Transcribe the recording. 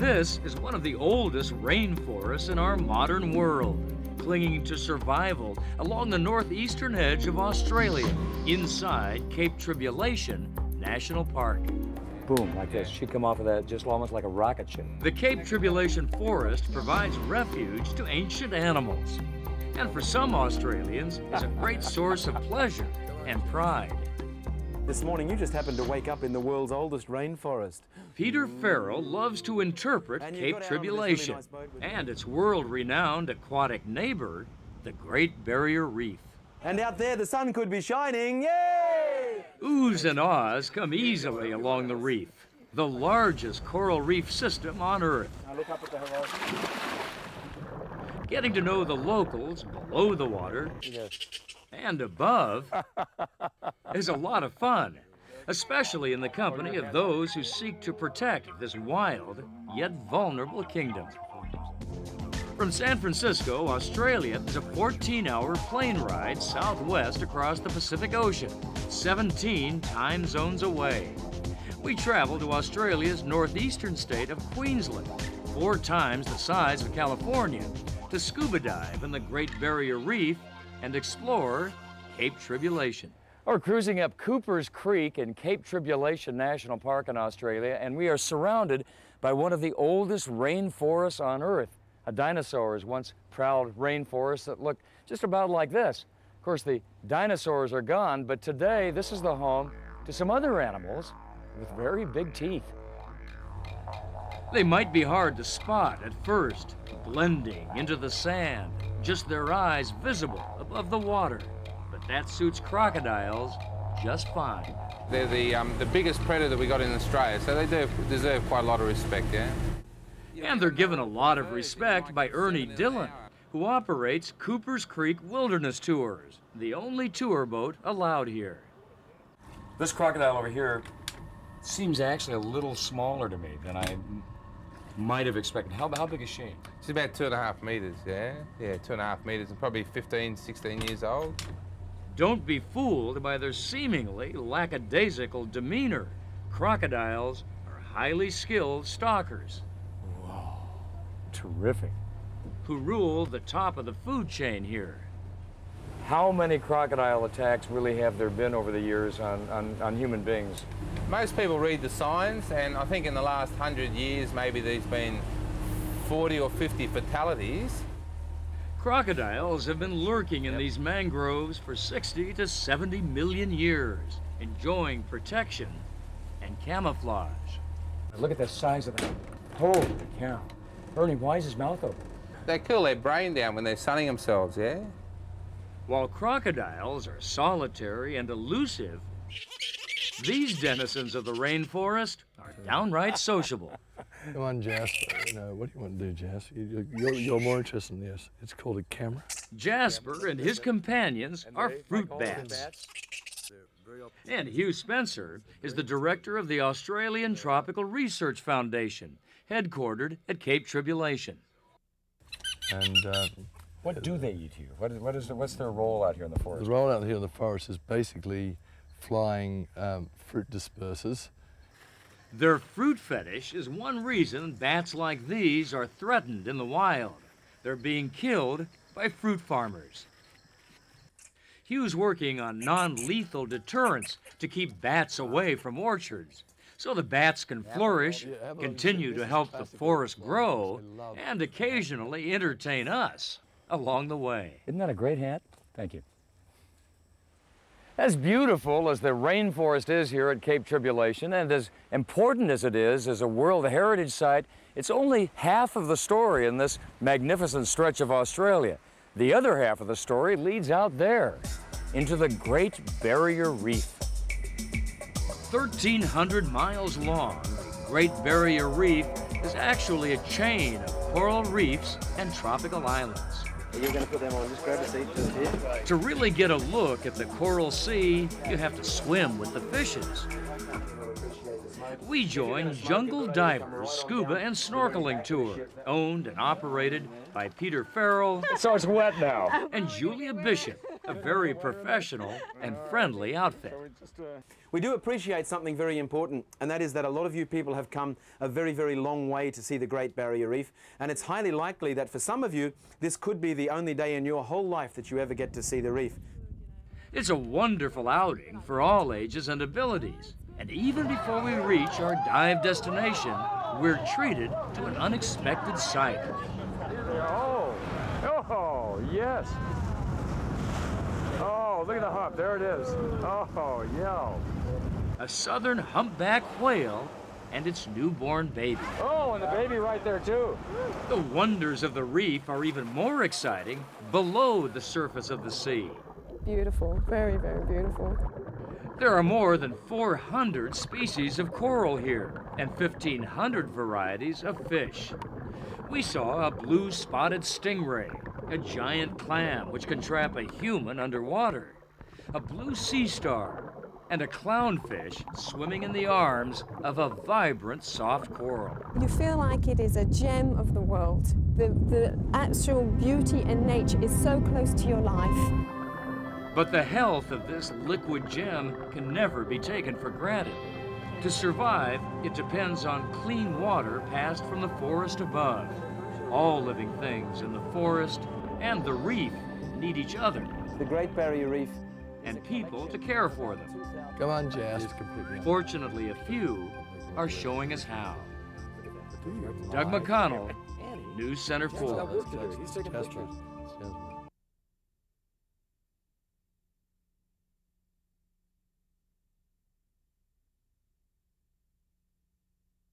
This is one of the oldest rainforests in our modern world, clinging to survival along the northeastern edge of Australia, inside Cape Tribulation National Park. Boom, like this. She'd come off of that just almost like a rocket ship. The Cape Tribulation Forest provides refuge to ancient animals, and for some Australians is a great source of pleasure and pride. This morning you just happened to wake up in the world's oldest rainforest. Peter Farrell loves to interpret Cape Tribulation and its world-renowned aquatic neighbor, the Great Barrier Reef. And out there the sun could be shining, yay! Oohs and ahs come easily along the reef, the largest coral reef system on Earth. Now look up at the horizon. Getting to know the locals below the water and above is a lot of fun, especially in the company of those who seek to protect this wild yet vulnerable kingdom. From San Francisco, Australia is a 14-hour plane ride southwest across the Pacific Ocean, 17 time zones away. We travel to Australia's northeastern state of Queensland, 4 times the size of California, to scuba dive in the Great Barrier Reef and explore Cape Tribulation. We're cruising up Cooper's Creek in Cape Tribulation National Park in Australia, and we are surrounded by one of the oldest rainforests on Earth. A dinosaur's once prowled rainforest that looked just about like this. Of course, the dinosaurs are gone, but today this is the home to some other animals with very big teeth. They might be hard to spot at first, blending into the sand, just their eyes visible above the water. But that suits crocodiles just fine. They're the biggest predator we got in Australia, so they do deserve quite a lot of respect, yeah? And they're given a lot of respect by Ernie Dillon, who operates Cooper's Creek Wilderness Tours, the only tour boat allowed here. This crocodile over here seems actually a little smaller to me than I might have expected. How big is she? She's about 2.5 meters, yeah? Yeah, 2.5 meters and probably 15, 16 years old. Don't be fooled by their seemingly lackadaisical demeanor. Crocodiles are highly skilled stalkers. Whoa, terrific. Who rule the top of the food chain here. How many crocodile attacks really have there been over the years on human beings? Most people read the signs, and I think in the last 100 years, maybe there's been 40 or 50 fatalities. Crocodiles have been lurking in these mangroves for 60 to 70 million years, enjoying protection and camouflage. Look at the size of that. Holy cow. Ernie, why is his mouth open? They cool their brain down when they're sunning themselves, yeah? While crocodiles are solitary and elusive, these denizens of the rainforest are downright sociable. Come on, Jasper. What do you want to do, Jasper? You're more interested in this. It's called a camera. Jasper and his companions are fruit bats. And Hugh Spencer is the director of the Australian Tropical Research Foundation, headquartered at Cape Tribulation. And what do they eat here? What's their role out here in the forest? the role out here in the forest is basically flying fruit dispersers. Their fruit fetish is one reason bats like these are threatened in the wild. They're being killed by fruit farmers. Hugh's working on non-lethal deterrents to keep bats away from orchards, so the bats can flourish, continue to help the forest grow, and occasionally entertain us along the way. Isn't that a great hat? Thank you. As beautiful as the rainforest is here at Cape Tribulation, and as important as it is as a World Heritage Site, it's only half of the story in this magnificent stretch of Australia. The other half of the story leads out there, into the Great Barrier Reef. 1,300 miles long, the Great Barrier Reef is actually a chain of coral reefs and tropical islands. You're going to put them on, just grab a seat just here. To really get a look at the coral sea, you have to swim with the fishes. We join Jungle Divers Scuba and Snorkeling Tour, owned and operated by Peter Farrell. So it's wet now. And Julia Bishop, A very professional and friendly outfit. We do appreciate something very important, and that is that a lot of you people have come a very, very long way to see the Great Barrier Reef, and it's highly likely that for some of you, this could be the only day in your whole life that you ever get to see the reef. It's a wonderful outing for all ages and abilities. And even before we reach our dive destination, we're treated to an unexpected sight. Oh, yes. Oh, look at the hump. There it is. Oh, yeah. A southern humpback whale and its newborn baby. Oh, and the baby right there, too. The wonders of the reef are even more exciting below the surface of the sea. Beautiful, very, very beautiful. There are more than 400 species of coral here and 1,500 varieties of fish. We saw a blue spotted stingray, a giant clam which can trap a human underwater, a blue sea star, and a clownfish swimming in the arms of a vibrant soft coral. You feel like it is a gem of the world. The actual beauty and nature is so close to your life. But the health of this liquid gem can never be taken for granted. To survive, it depends on clean water passed from the forest above. All living things in the forest and the reef need each other. The Great Barrier Reef. And people to care for them. Come on, Jess. Fortunately, a few are showing us how. Doug McConnell, News Center 4. Jasper.